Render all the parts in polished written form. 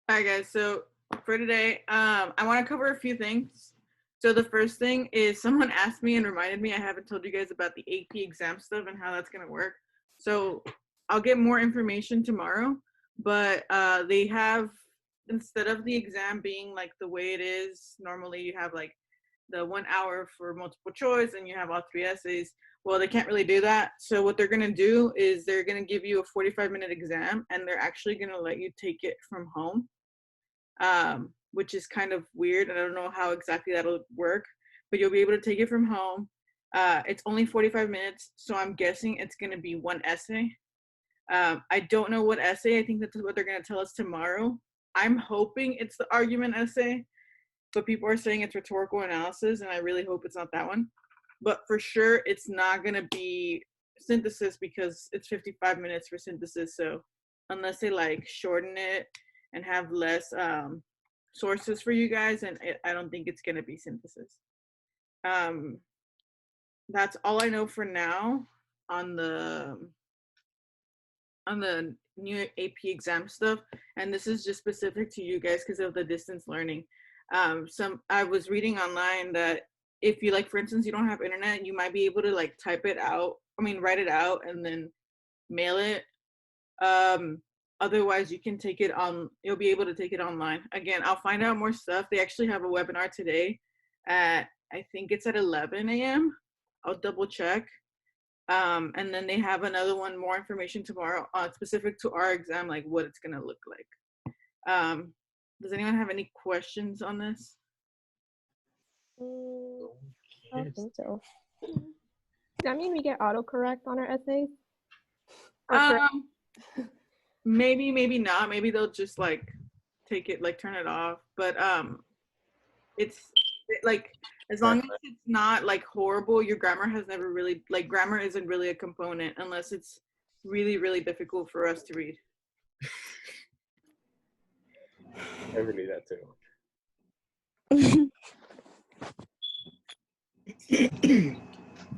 All right, guys. So for today, I want to cover a few things. So the first thing is someone asked me and reminded me I haven't told you guys about the AP exam stuff and how that's gonna work. So I'll get more information tomorrow. But they have, instead of the exam being like the way it is normally, you have like the 1 hour for multiple choice and you have all three essays. Well, they can't really do that. So what they're gonna do is they're gonna give you a 45-minute exam and they're actually gonna let you take it from home, which is kind of weird. And I don't know how exactly that'll work, but you'll be able to take it from home. It's only 45 minutes, so I'm guessing it's going to be one essay. I don't know what essay. I think that's what they're going to tell us tomorrow. I'm hoping it's the argument essay, but people are saying it's rhetorical analysis, and I really hope it's not that one. But for sure, it's not going to be synthesis because it's 55 minutes for synthesis. So unless they like shorten it and have less sources for you guys, and I don't think it's going to be synthesis. Um, that's all I know for now on the new AP exam stuff, and this is just specific to you guys because of the distance learning. I was reading online that if you, like, for instance, you don't have internet, you might be able to like type it out. I mean, write it out and then mail it. Otherwise, you can take it on. You'll be able to take it online. Again, I'll find out more stuff. They actually have a webinar today at, I think it's at 11 a.m. I'll double check. And then they have another one, more information tomorrow, specific to our exam, like what it's gonna look like. Does anyone have any questions on this? I don't think so. Does that mean we get autocorrect on our essays? Maybe, maybe not. Maybe they'll just like take it, like turn it off. But it's like, as long as it's not like horrible, your grammar has never really, like, grammar isn't really a component unless it's really, really difficult for us to read. I really that too.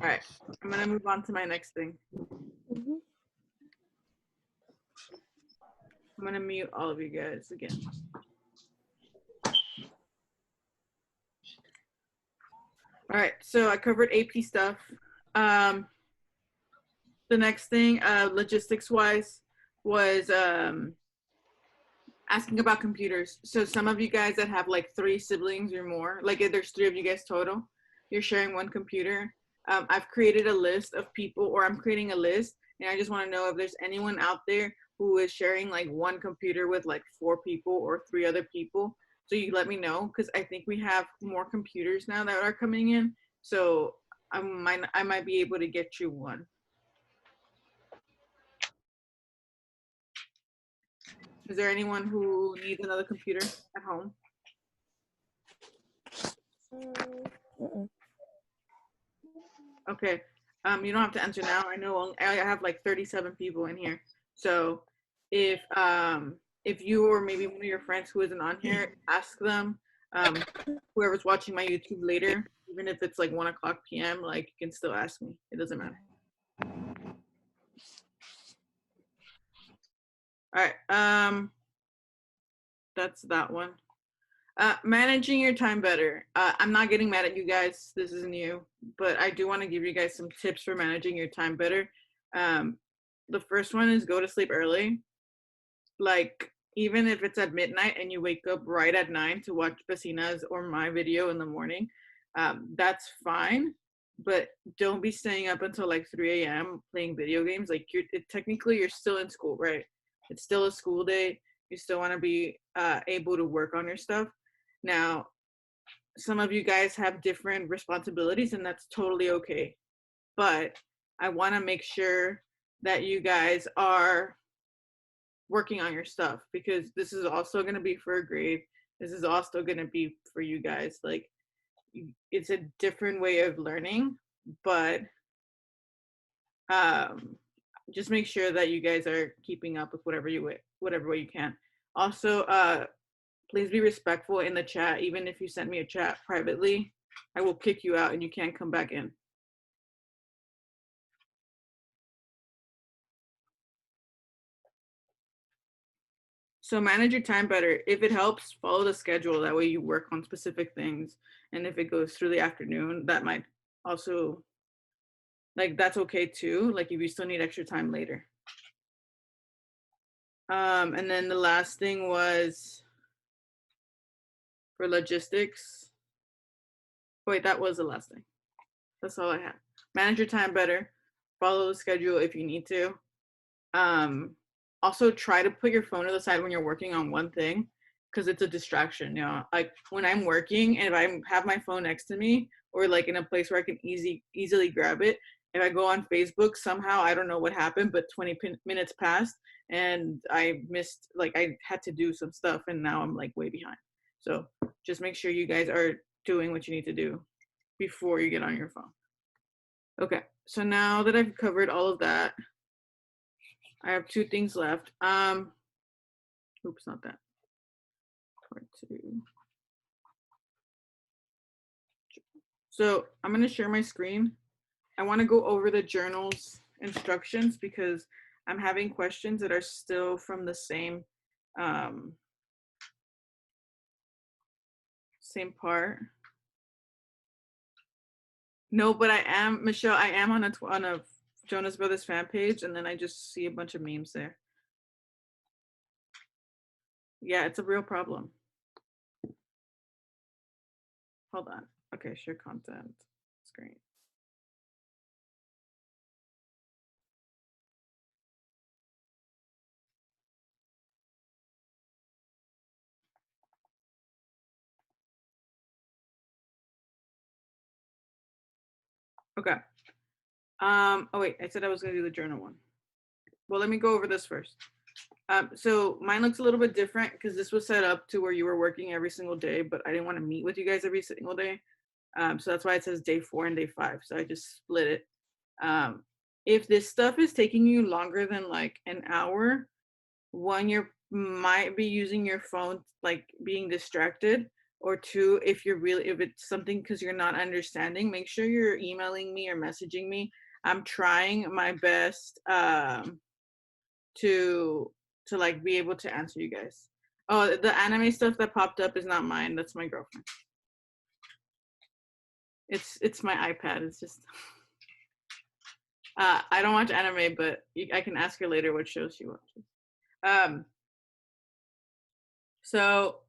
All right, I'm gonna move on to my next thing. I'm gonna mute all of you guys again. All right, so I covered AP stuff. The next thing, logistics-wise, was asking about computers. So some of you guys that have like 3 siblings or more, like if there's 3 of you guys total, you're sharing one computer. I've created a list of people, or I'm creating a list, and I just want to know if there's anyone out there who is sharing like one computer with like 4 people or 3 other people. So you let me know, because I think we have more computers now that are coming in. So I might be able to get you one. Is there anyone who needs another computer at home? Okay. You don't have to answer now. I know I have like 37 people in here. So if you or maybe one of your friends who isn't on here, ask them. Whoever's watching my YouTube later, even if it's like 1:00 p.m., like, you can still ask me. It doesn't matter. All right. That's that one. Managing your time better. I'm not getting mad at you guys. This is new, but I do want to give you guys some tips for managing your time better. The first one is go to sleep early. Like, even if it's at midnight and you wake up right at 9 to watch Vecina's or my video in the morning, that's fine. But don't be staying up until like 3 a.m. playing video games. Like, technically you're still in school, right? It's still a school day. You still want to be able to work on your stuff. Now, some of you guys have different responsibilities, and that's totally okay. But I want to make sure that you guys are working on your stuff, because this is also going to be for a grade. This is also going to be for you guys. Like, it's a different way of learning, but just make sure that you guys are keeping up with whatever way you can. Also, please be respectful in the chat. Even if you send me a chat privately, I will kick you out and you can't come back in. So manage your time better. If it helps, follow the schedule. That way you work on specific things. And if it goes through the afternoon, that might also, like, that's okay too. Like if you still need extra time later. And then the last thing was for logistics. Wait, that was the last thing. That's all I had. Manage your time better. Follow the schedule if you need to. Also try to put your phone to the side when you're working on one thing, because it's a distraction. You know, like when I'm working and if I have my phone next to me or like in a place where I can easily grab it, if I go on Facebook, somehow I don't know what happened, but 20 minutes passed and I missed, like I had to do some stuff and now I'm like way behind. So just make sure you guys are doing what you need to do before you get on your phone. Okay, so now that I've covered all of that, I have 2 things left. Oops, not that. Part 2. So I'm gonna share my screen. I wanna go over the journal's instructions because I'm having questions that are still from the same part. No, but I am, Michelle, I am on a Jonas Brothers fan page, and then I just see a bunch of memes there. Yeah, it's a real problem. Hold on. Okay, share content screen. Okay. Oh wait, I said I was gonna do the journal one. Well, let me go over this first. So mine looks a little bit different because this was set up to where you were working every single day, but I didn't want to meet with you guys every single day. So that's why it says day 4 and day 5. So I just split it. If this stuff is taking you longer than like an hour, one, you might be using your phone, like being distracted, or 2, if it's something because you're not understanding, make sure you're emailing me or messaging me. I'm trying my best to like be able to answer you guys. Oh, the anime stuff that popped up is not mine. That's my girlfriend. It's my iPad. It's just I don't watch anime, but I can ask her later what shows she watches. So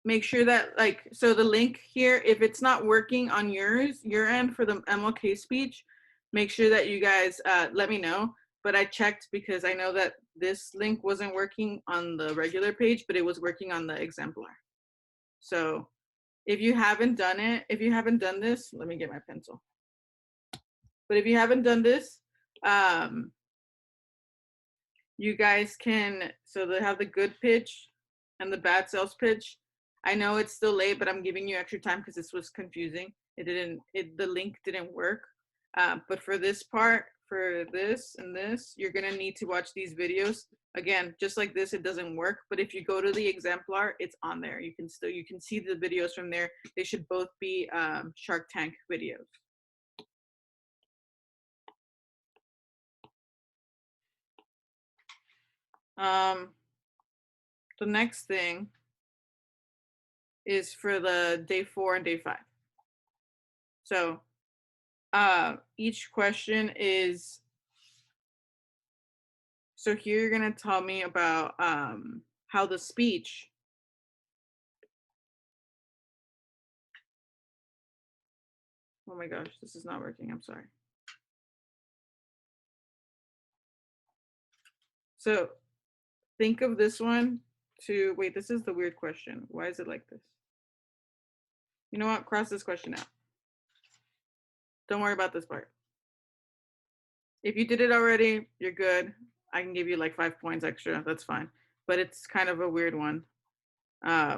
make sure that so the link here, if it's not working on your end for the MLK speech, make sure that you guys let me know. But I checked because I know that this link wasn't working on the regular page, but it was working on the exemplar. So if you haven't done this, let me get my pencil. But if you haven't done this, you guys can, so they have the good pitch and the bad sales pitch. I know it's still late, but I'm giving you extra time because this was confusing. The link didn't work. But for this part, for this and this, you're gonna need to watch these videos. Again, just like this, it doesn't work. But if you go to the exemplar, it's on there. You can see the videos from there. They should both be Shark Tank videos. The next thing is for the day 4 and day 5. So each question is, so here you're gonna tell me about how the speech oh my gosh, this is not working, I'm sorry. So think of this one to, wait, this is the weird question. Why is it like this? You know what, cross this question out. Don't worry about this part. If you did it already, you're good. I can give you like 5 points extra, that's fine. But it's kind of a weird one. My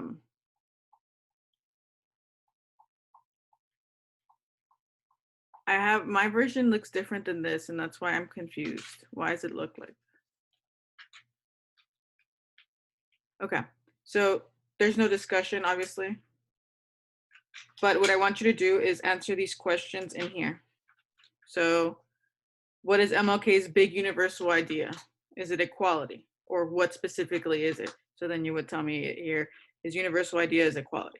version looks different than this, and that's why I'm confused. Why does it look like? Okay, so there's no discussion, obviously. But what I want you to do is answer these questions in here. So what is MLK's big universal idea? Is it equality? or what specifically is it? So then you would tell me here, his universal idea is equality,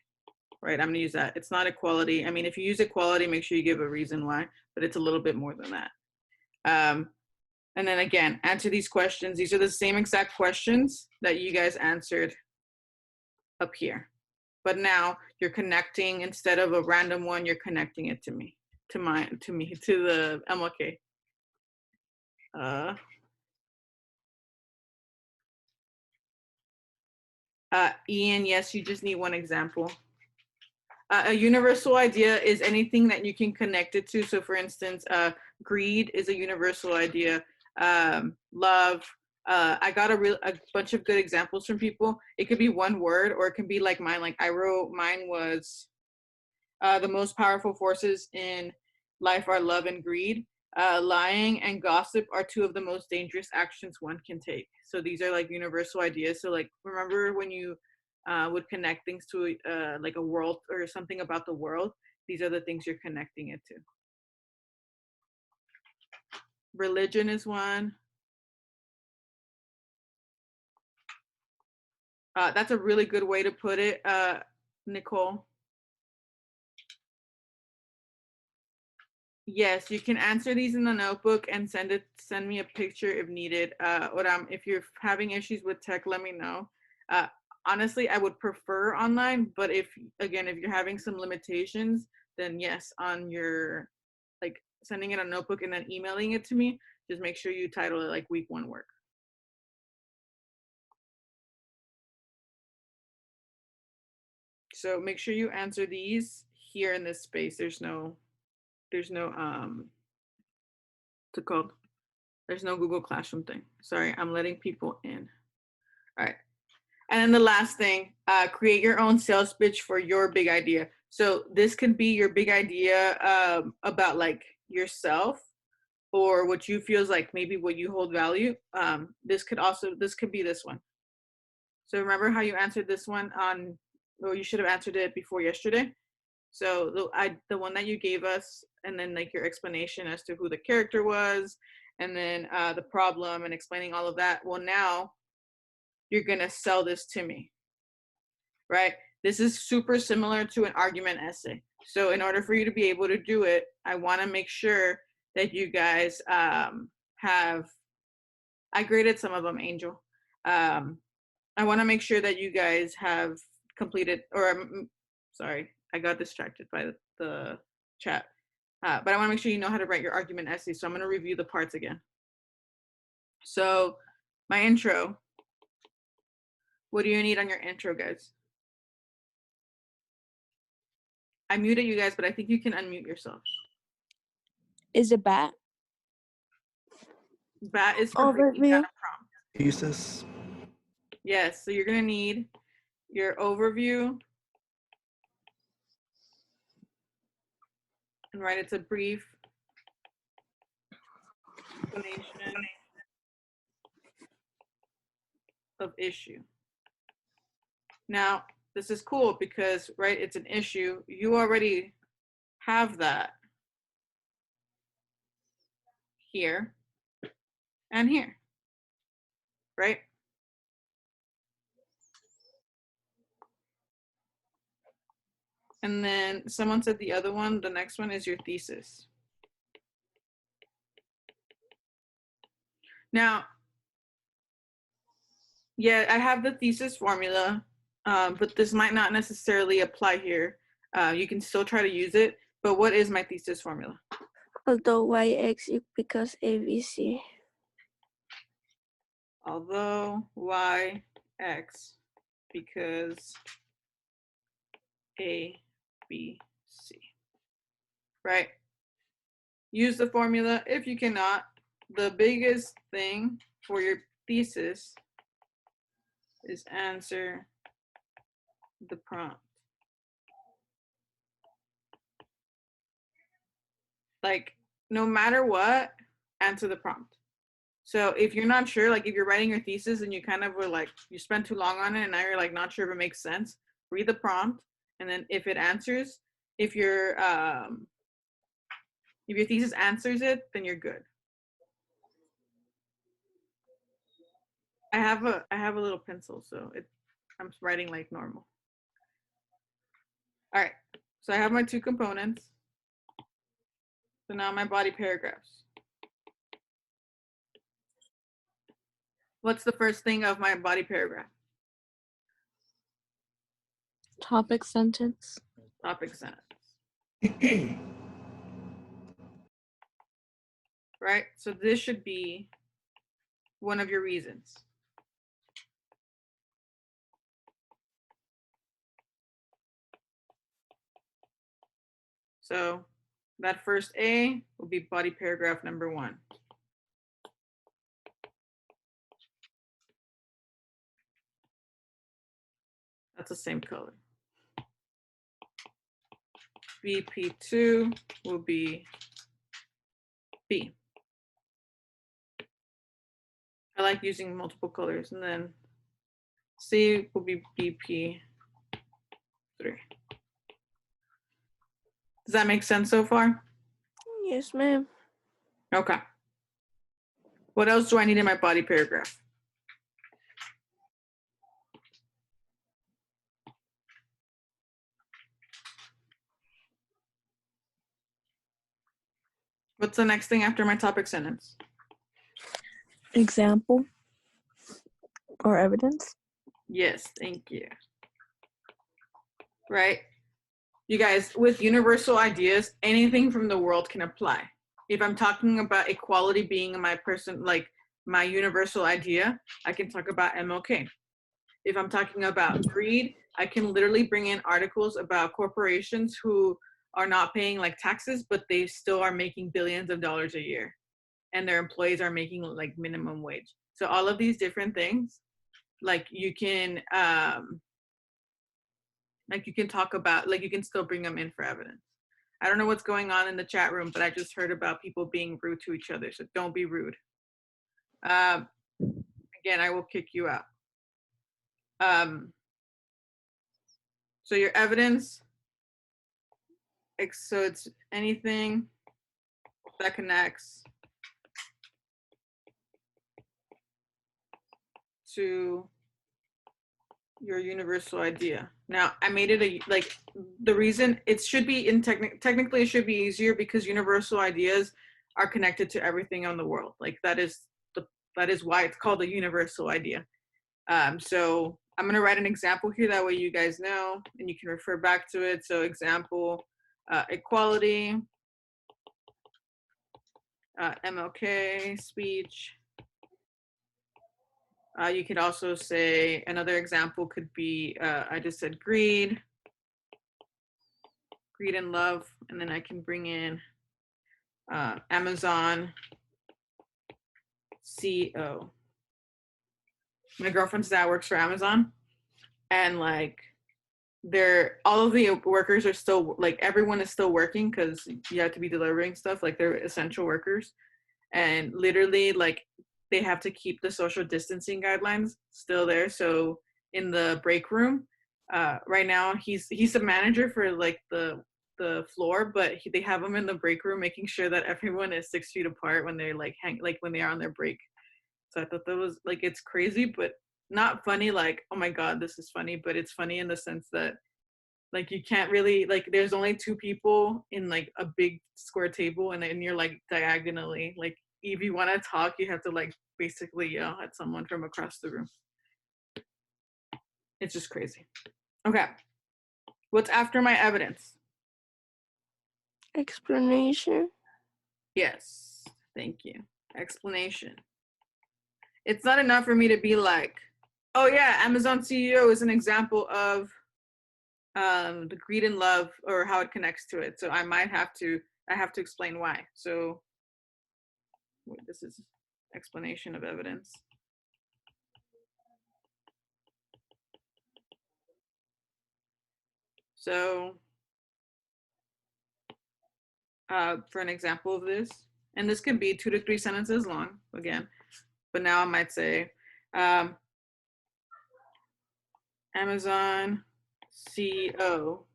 right? I'm gonna use that. It's not equality. I mean, if you use equality, make sure you give a reason why, but it's a little bit more than that. And then again, answer these questions. These are the same exact questions that you guys answered up here. But now you're connecting, instead of a random one, you're connecting it to me, to the MLK. Ian, yes, you just need one example. A universal idea is anything that you can connect it to. So for instance, greed is a universal idea. Love. I got a bunch of good examples from people. It could be one word, or it can be like mine. Like I wrote, mine was the most powerful forces in life are love and greed. Lying and gossip are two of the most dangerous actions one can take. So these are like universal ideas. So like, remember when you would connect things to like a world or something about the world, these are the things you're connecting it to. Religion is one. That's a really good way to put it, Nicole. Yes, you can answer these in the notebook and send me a picture if needed. If you're having issues with tech, let me know. Honestly, I would prefer online, but if you're having some limitations, then yes, on your, like sending it a notebook and then emailing it to me, just make sure you title it like week 1 work. So make sure you answer these here in this space. There's no what's it called? There's no Google Classroom thing. Sorry, I'm letting people in. All right. And then the last thing, create your own sales pitch for your big idea. So this could be your big idea about like yourself, or what you feel is like maybe what you hold value. This could be this one. So remember how you answered this one you should have answered it before yesterday. So the one that you gave us, and then like your explanation as to who the character was, and then the problem, and explaining all of that. Well, now you're gonna sell this to me, right? This is super similar to an argument essay. So in order for you to be able to do it, I want to make sure that you guys I graded some of them, Angel. I want to make sure that you guys have completed, sorry, I got distracted by the chat. But I want to make sure you know how to write your argument essay. So I'm going to review the parts again. So my intro. What do you need on your intro, guys? I muted you guys, but I think you can unmute yourself. Is it bat? Bat is for breaking down a prompt. Thesis. Yes, so you're going to need your overview. And write it's a brief explanation of issue. Now, this is cool because, right, it's an issue. You already have that here and here, right? And then someone said the other one, the next one is your thesis. Now, yeah, I have the thesis formula, but this might not necessarily apply here. You can still try to use it, but what is my thesis formula? Although yx because ABC. Although yx because A, B, C, right? Use the formula. If you cannot, the biggest thing for your thesis is answer the prompt. Like, no matter what, answer the prompt. So if you're not sure, like if you're writing your thesis and you kind of were like, you spent too long on it and now you're like not sure if it makes sense, read the prompt. And then if it answers, if your thesis answers it, then you're good. I have a little pencil, so I'm writing like normal. All right, so I have my two components. So now my body paragraphs. What's the first thing of my body paragraph? Topic sentence. Topic sentence. Right? So this should be one of your reasons. So that first A will be body paragraph number 1. That's the same color. BP2 will be B. I like using multiple colors. And then C will be BP3. Does that make sense so far? Yes, ma'am. Okay. What else do I need in my body paragraph? What's the next thing after my topic sentence? Example or evidence. Yes, thank you. Right? You guys, with universal ideas, anything from the world can apply. If I'm talking about equality being my my universal idea, I can talk about MLK. If I'm talking about greed, I can literally bring in articles about corporations who are not paying like taxes, but they still are making billions of dollars a year, and their employees are making like minimum wage. So all of these different things, like you can talk about, like you can still bring them in for evidence. I don't know what's going on in the chat room, but I just heard about people being rude to each other. So don't be rude. Again, I will kick you out. So your evidence, so it's anything that connects to your universal idea. Now I made it the reason it should be in technically it should be easier because universal ideas are connected to everything on the world. Like that is why it's called a universal idea. So I'm going to write an example here, that way you guys know and you can refer back to it. So example, equality, MLK speech. You could also say, another example could be, I just said greed and love, and then I can bring in Amazon CEO. My girlfriend's dad works for Amazon, and like all of the workers are still, like everyone is still working because you have to be delivering stuff, like they're essential workers, and literally like they have to keep the social distancing guidelines still there. So in the break room, right now he's the manager for like the floor, but they have him in the break room making sure that everyone is 6 feet apart when they're like when they are on their break. So I thought that was like, it's crazy, but not funny like, oh my god, this is funny, but it's funny in the sense that like you can't really, like there's only 2 people in like a big square table, and then you're like diagonally, like if you want to talk you have to like basically yell at someone from across the room. It's just crazy. Okay, what's after my evidence? Explanation. Yes, thank you. Explanation. It's not enough for me to be like, oh yeah, Amazon CEO is an example of the greed and love, or how it connects to it. So I have to explain why. So this is explanation of evidence. So for an example of this, and this can be 2 to 3 sentences long again, but now I might say Amazon CEO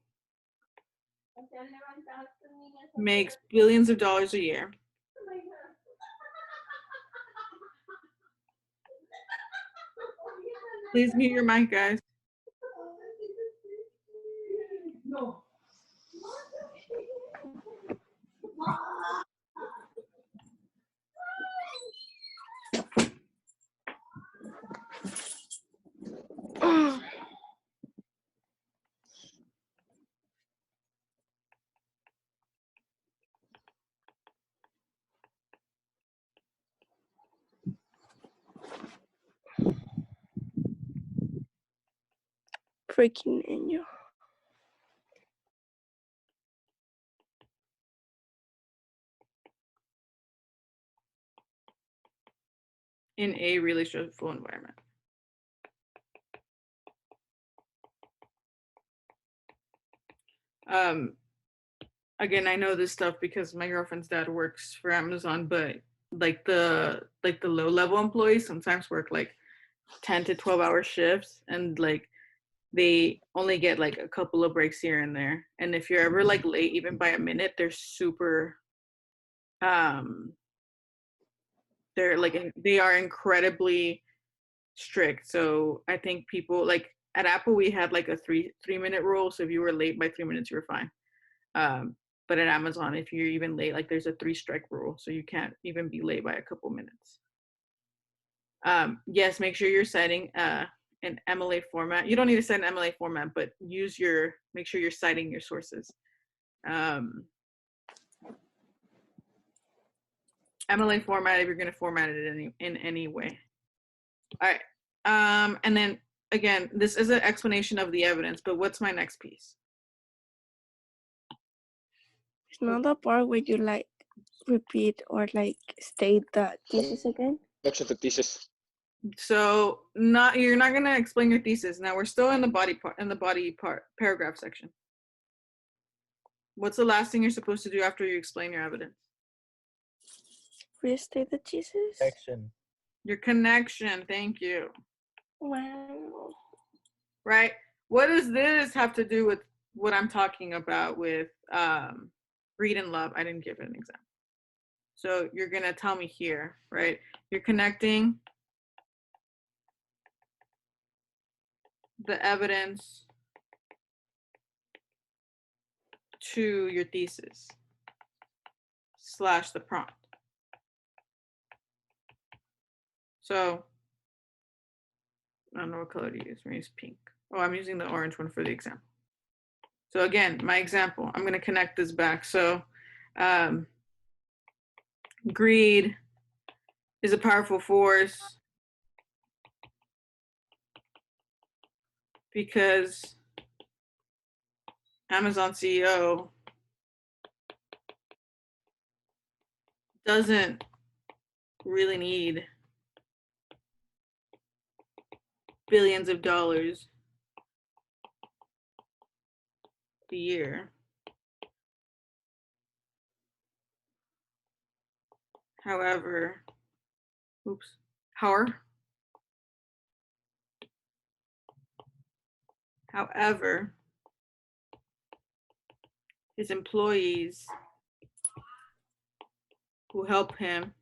makes billions of dollars a year. . Please mute your mic, guys. Freaking Angel. In a really stressful environment. Again, I know this stuff because my girlfriend's dad works for Amazon, but like the low level employees sometimes work like 10 to 12-hour shifts, and like they only get like a couple of breaks here and there. And if you're ever like late even by a minute, they're super they are incredibly strict. So I think people like at Apple we had like a three-minute rule. So if you were late by 3 minutes, you were fine. But at Amazon, if you're even late, like there's a 3-strike rule. So you can't even be late by a couple minutes. Yes, make sure you're citing an MLA format. You don't need to set an MLA format, but make sure you're citing your sources. MLA format if you're going to format it in any way. All right. And then again, this is an explanation of the evidence, but what's my next piece? It's not the part where you like repeat or like state the thesis again. Section to thesis. So you're not going to explain your thesis. Now we're still in the body part paragraph section. What's the last thing you're supposed to do after you explain your evidence? Restate the thesis. Section. Your connection. Thank you. Wow. Right. What does this have to do with what I'm talking about with read and love? I didn't give it an example. So you're going to tell me here, right? You're connecting the evidence to your thesis / the prompt. So I don't know what color to use. I'm going to use pink. Oh, I'm using the orange one for the example. So again, my example, I'm going to connect this back. So greed is a powerful force because Amazon CEO doesn't really need billions of dollars a year. However, his employees who help him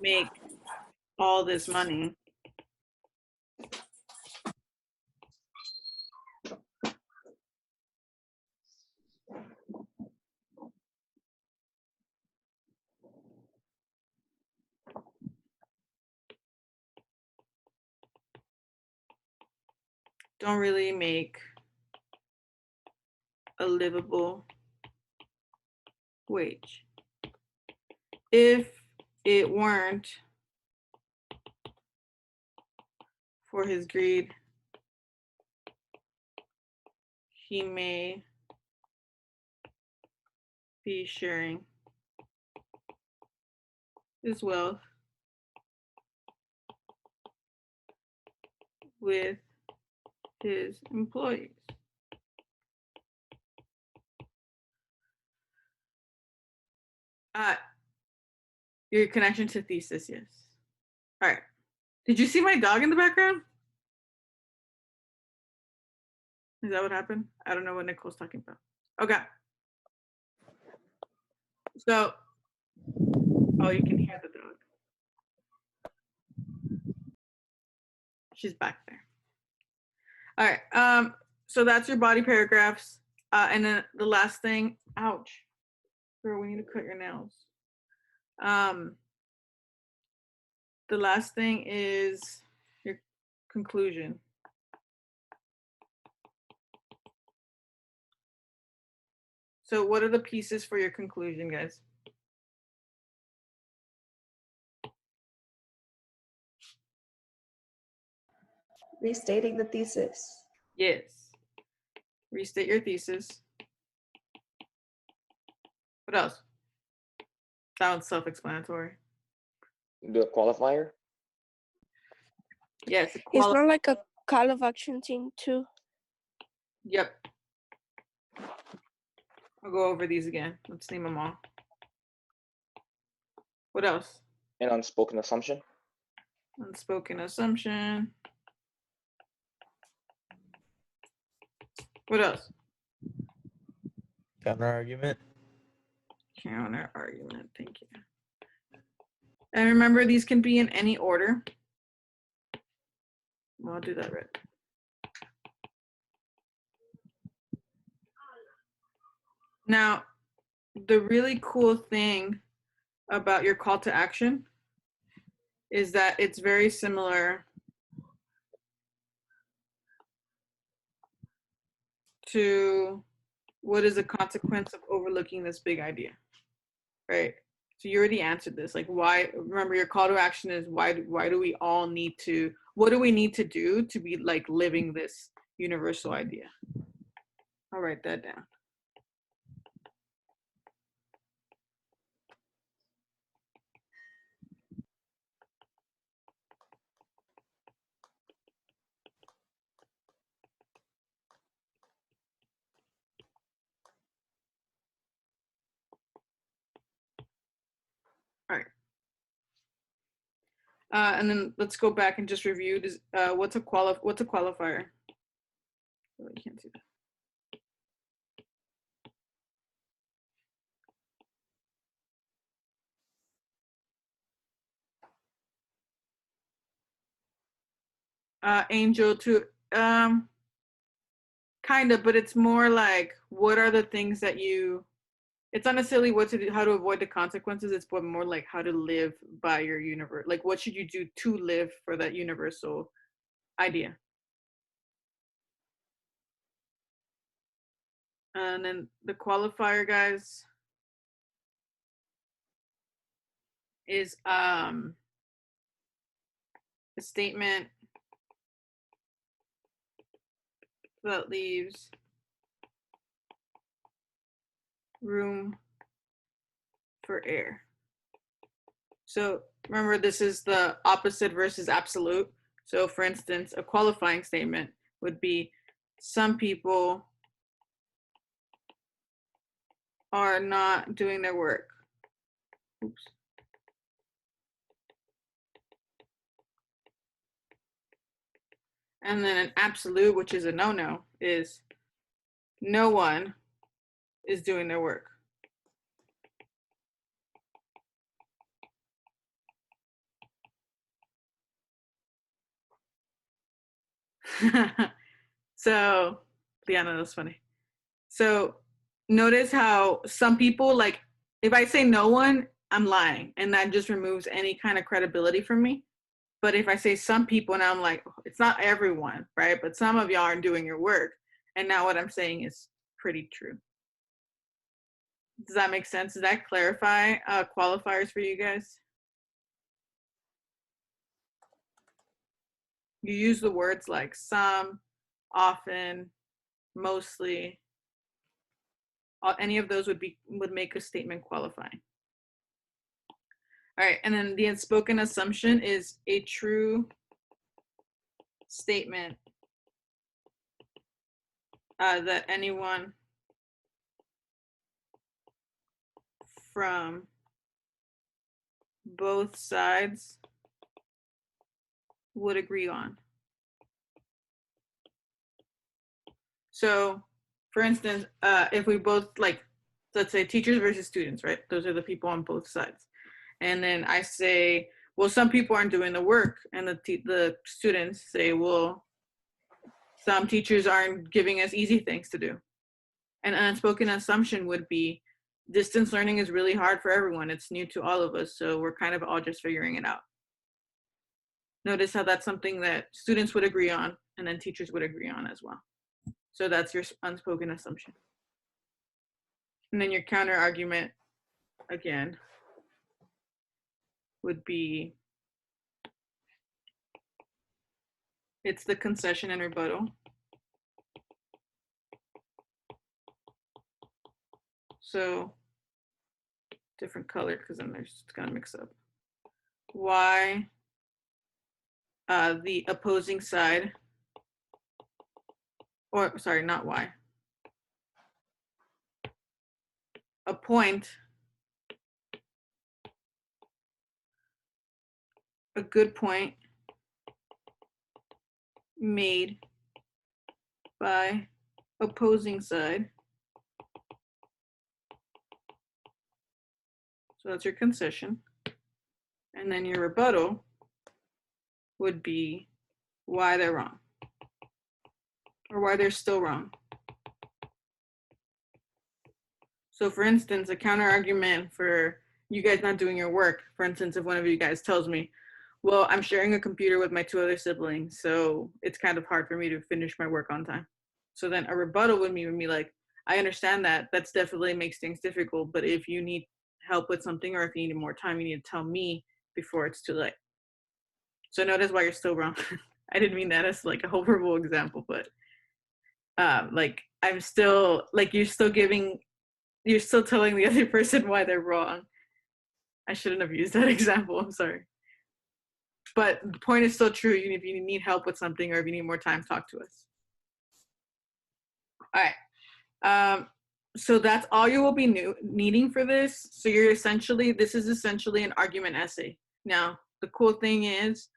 make all this money don't really make a livable wage. If it weren't for his greed, he may be sharing his wealth with his employees. Your connection to thesis, yes. All right. Did you see my dog in the background? Is that what happened? I don't know what Nicole's talking about. Okay. So Oh, you can hear the dog. She's back there. All right. So that's your body paragraphs. And then the last thing, ouch. Girl, we need to cut your nails. The last thing is your conclusion. So what are the pieces for your conclusion, guys? Restating the thesis. Yes. Restate your thesis. What else? That one's self-explanatory. Do a qualifier. Yes. It's not like a call of action thing too. Yep. I'll go over these again. Let's name them all. What else? An unspoken assumption. Unspoken assumption. What else? Counter argument. Counter argument. Thank you. And remember, these can be in any order. Well, I'll do that right. Now, the really cool thing about your call to action is that it's very similar to what is the consequence of overlooking this big idea, right? So you already answered this. Like, why? Remember, your call to action is why do we all need to? What do we need to do to be like living this universal idea? I'll write that down. All right. And then let's go back and just review. What's a qualifier? Oh, you can't see that. Angel, to kind of, but it's more like what are the things that you. It's not necessarily what to do, how to avoid the consequences. It's more like how to live by your universe. Like, what should you do to live for that universal idea? And then the qualifier, guys, is a statement that leaves room for error. So remember, this is the opposite versus absolute. So for instance, a qualifying statement would be some people are not doing their work. Oops. And then an absolute, which is a no-no, is no one is doing their work. So, Liana, that's funny. So notice how some people, like, if I say no one, I'm lying, and that just removes any kind of credibility from me. But if I say some people, and I'm like, it's not everyone, right? But some of y'all aren't doing your work. And now what I'm saying is pretty true. Does that make sense? Does that clarify qualifiers for you guys? You use the words like some, often, mostly. Any of those would make a statement qualifying. All right, and then the unspoken assumption is a true statement that anyone from both sides would agree on. So, for instance, if we both, like, let's say teachers versus students, right? Those are the people on both sides. And then I say, well, some people aren't doing the work. And the students say, well, some teachers aren't giving us easy things to do. An unspoken assumption would be distance learning is really hard for everyone. It's new to all of us. So we're kind of all just figuring it out. Notice how that's something that students would agree on and then teachers would agree on as well. So that's your unspoken assumption. And then your counter argument, again, would be, it's the concession and rebuttal. So different color because then it's gonna mix up. Why the opposing side, or sorry, not why. A point, a good point made by opposing side. So that's your concession. And then your rebuttal would be why they're wrong or why they're still wrong. So for instance, a counter argument for you guys not doing your work, for instance, if one of you guys tells me, well, I'm sharing a computer with my 2 other siblings, so it's kind of hard for me to finish my work on time. So then a rebuttal would be like, I understand that. That's definitely makes things difficult, but if you need help with something or if you need more time, you need to tell me before it's too late. So notice why you're still wrong. I didn't mean that as like a horrible example, but like I'm still, like you're still telling the other person why they're wrong. I shouldn't have used that example, I'm sorry. But the point is still true. Even if you need help with something or if you need more time, talk to us. All right. So that's all you will be needing for this. So this is essentially an argument essay. Now, the cool thing is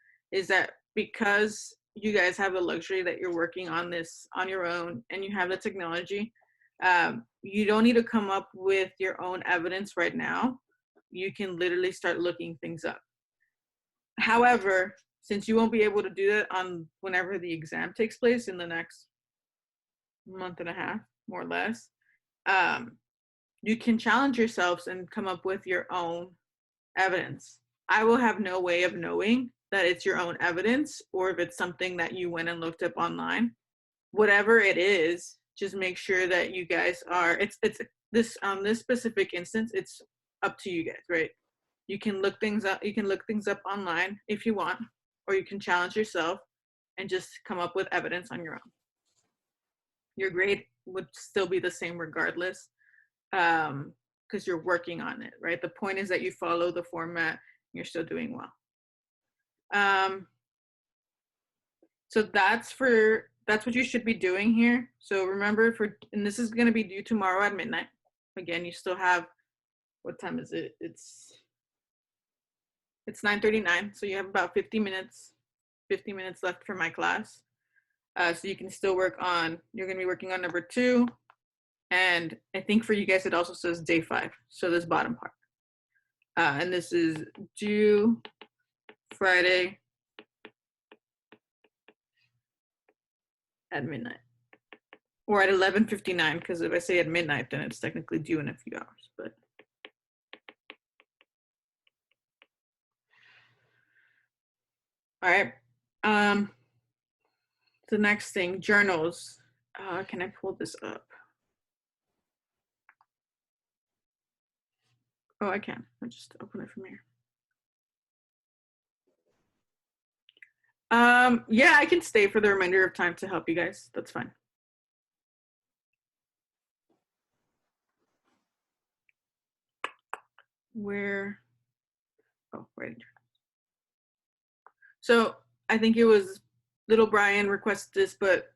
that because you guys have the luxury that you're working on this on your own and you have the technology, you don't need to come up with your own evidence right now. You can literally start looking things up. However, since you won't be able to do that on whenever the exam takes place in the next month and a half, more or less, you can challenge yourselves and come up with your own evidence. I will have no way of knowing that it's your own evidence or if it's something that you went and looked up online. Whatever it is, just make sure that you guys are, it's this specific instance, it's up to you guys, right? You can look things up online if you want, or you can challenge yourself and just come up with evidence on your own. Your grade would still be the same regardless, because you're working on it, right? The point is that you follow the format, you're still doing well. So that's what you should be doing here. So remember, and this is going to be due tomorrow at midnight. Again, you still have, what time is it? It's 9:39, so you have about 50 minutes left for my class. So you can still you're going to be working on number 2. And I think for you guys, it also says day 5. So this bottom part. And this is due Friday at midnight. Or at 11:59, because if I say at midnight, then it's technically due in a few hours. But all right. The next thing, journals. Can I pull this up? Oh, I can. I'll just open it from here. Yeah, I can stay for the remainder of time to help you guys. That's fine. Right. So I think it was little Brian requested this, but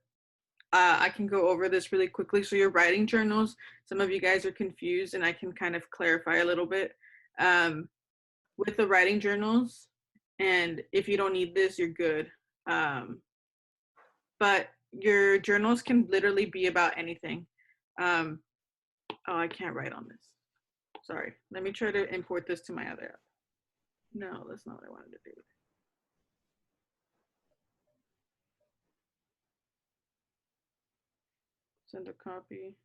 I can go over this really quickly. So your writing journals, some of you guys are confused and I can kind of clarify a little bit. With the writing journals, and if you don't need this, you're good. But your journals can literally be about anything. Oh, I can't write on this. Sorry. Let me try to import this to my other app. No, that's not what I wanted to do. Send a copy.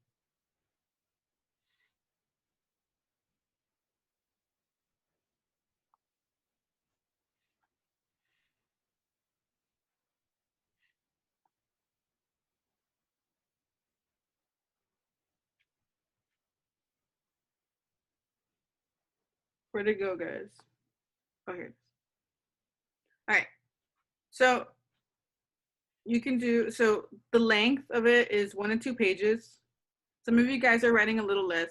Where'd it go, guys? Oh, here it is. All right. So you can do, so the length of it is 1 and 2 pages. Some of you guys are writing a little less.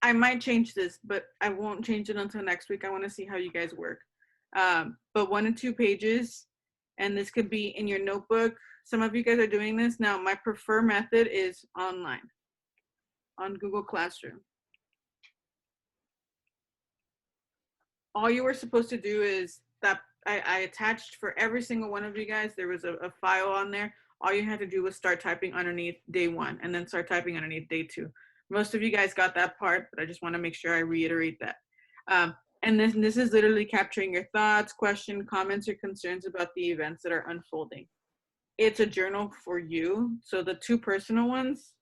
I might change this, but I won't change it until next week. I want to see how you guys work. But 1 and 2 pages, and this could be in your notebook. Some of you guys are doing this. Now, my preferred method is online on Google Classroom. All you were supposed to do is that I attached for every single one of you guys, there was a file on there. All you had to do was start typing underneath day 1 and then start typing underneath day 2. Most of you guys got that part, but I just want to make sure I reiterate that. And this is literally capturing your thoughts, questions, comments, or concerns about the events that are unfolding. It's a journal for you. So the 2 personal ones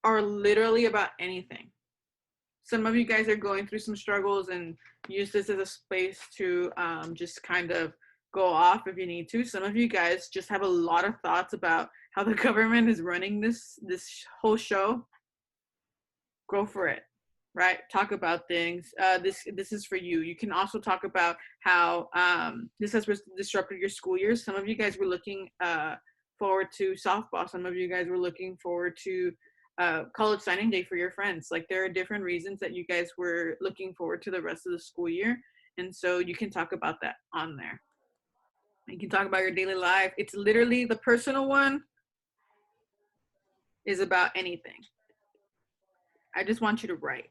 are literally about anything. Some of you guys are going through some struggles and use this as a space to just kind of go off if you need to. Some of you guys just have a lot of thoughts about how the government is running this whole show. Go for it, right? Talk about things. This is for you. You can also talk about how this has disrupted your school year. Some of you guys were looking forward to softball. Some of you guys were looking forward to college signing day for your friends. Like, there are different reasons that you guys were looking forward to the rest of the school year. And so you can talk about that on there. You can talk about your daily life. It's literally, the personal one is about anything. I just want you to write.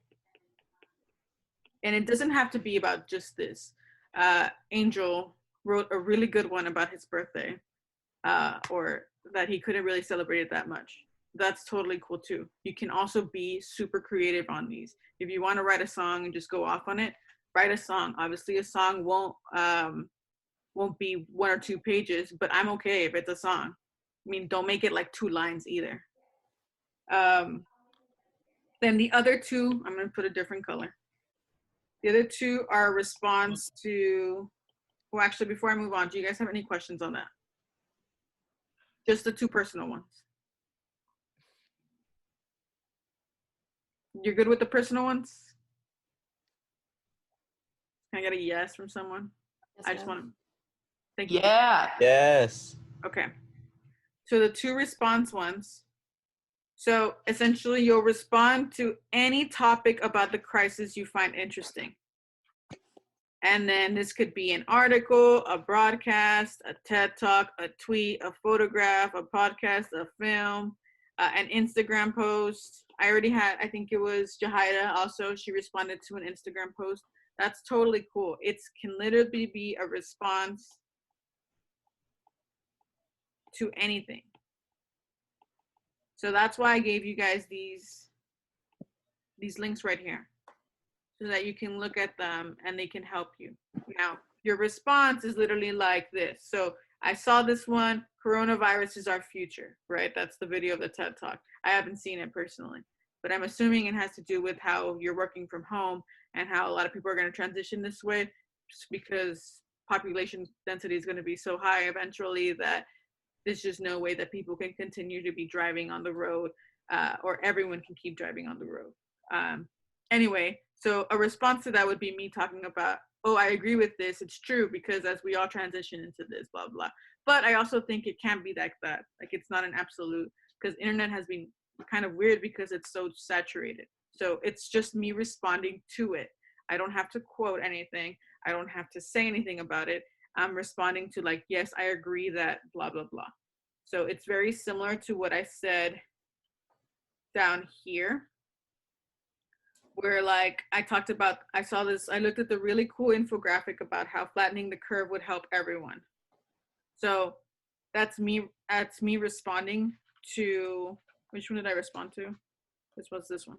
And it doesn't have to be about just this. Angel wrote a really good one about his birthday, or that he couldn't really celebrate it that much. That's totally cool too. You can also be super creative on these. If you want to write a song and just go off on it, write a song. Obviously a song won't be 1 or 2 pages, but I'm okay if it's a song. I mean, don't make it like 2 lines either. Then the other 2, I'm going to put a different color. The other 2 are a response to, well, actually, before I move on, do you guys have any questions on that? Just the 2 personal ones. You're good with the personal ones? Can I get a yes from someone? Yes, I just ma'am. want to, thank you. Yeah. Yes. Okay. So the 2 response ones. So essentially you'll respond to any topic about the crisis you find interesting. And then this could be an article, a broadcast, a TED Talk, a tweet, a photograph, a podcast, a film, an Instagram post. I already had, I think it was Jahida also, she responded to an Instagram post. That's totally cool. It can literally be a response to anything. So that's why I gave you guys these links right here, so that you can look at them and they can help you. Now, your response is literally like this. So I saw this one, coronavirus is our future, right? That's the video of the TED Talk. I haven't seen it personally, but I'm assuming it has to do with how you're working from home and how a lot of people are going to transition this way, just because population density is going to be so high eventually that there's just no way that people can continue to be driving on the road, or everyone can keep driving on the road. Anyway, so a response to that would be me talking about, oh, I agree with this. It's true, because as we all transition into this, blah, blah. But I also think it can't be like that. Like, it's not an absolute, because internet has been kind of weird because it's so saturated. So it's just me responding to it. I don't have to quote anything. I don't have to say anything about it. I'm responding to, like, yes, I agree that blah, blah, blah. So it's very similar to what I said down here, where, like, I talked about, I looked at the really cool infographic about how flattening the curve would help everyone. So that's me responding to, which one did I respond to? This was this one.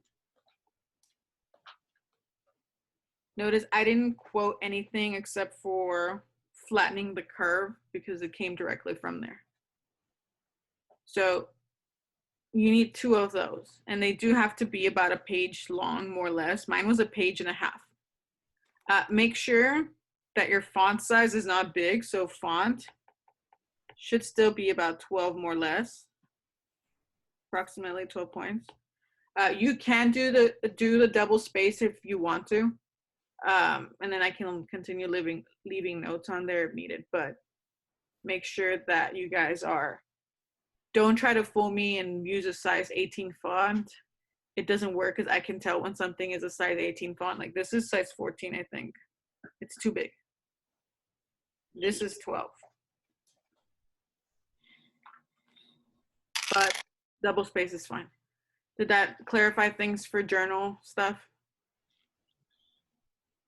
Notice I didn't quote anything except for flattening the curve because it came directly from there. So you need 2 of those, and they do have to be about a page long, more or less. Mine was a page and a half. Make sure that your font size is not big, so font should still be about 12 more or less, approximately 12 points. You can do the double space if you want to, and then I can continue leaving notes on there if needed, but make sure that you guys don't try to fool me and use a size 18 font. It doesn't work because I can tell when something is a size 18 font. Like this is size 14, I think. It's too big. This is 12. But double space is fine. Did that clarify things for journal stuff?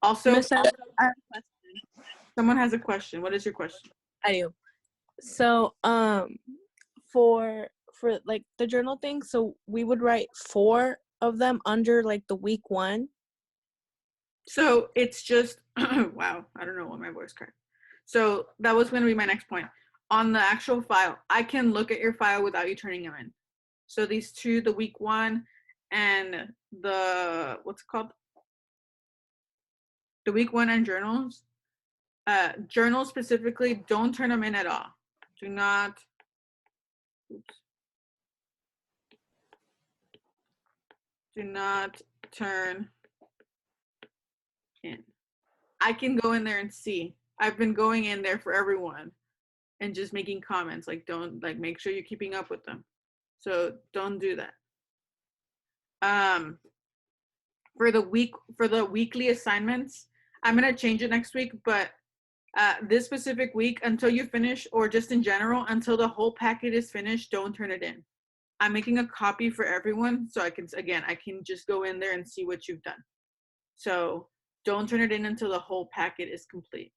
Also, Miss, I have a question. someone has a question. What is your question? I do. So, for like the journal thing, so we would write 4 of them under like the week 1. So it's just, wow, I don't know what my voice cracked. So that was going to be my next point. On the actual file, I can look at your file without you turning them in. So these 2, the week 1 and the, what's it called? The week 1 and journals. Journals specifically, don't turn them in at all. Do not, oops. Do not turn in. I can go in there and see. I've been going in there for everyone and just making comments, like don't, like make sure you're keeping up with them. So don't do that. For the weekly assignments, I'm gonna change it next week, but this specific week, until you finish, or just in general, until the whole packet is finished, don't turn it in. I'm making a copy for everyone, so I can just go in there and see what you've done. So don't turn it in until the whole packet is complete.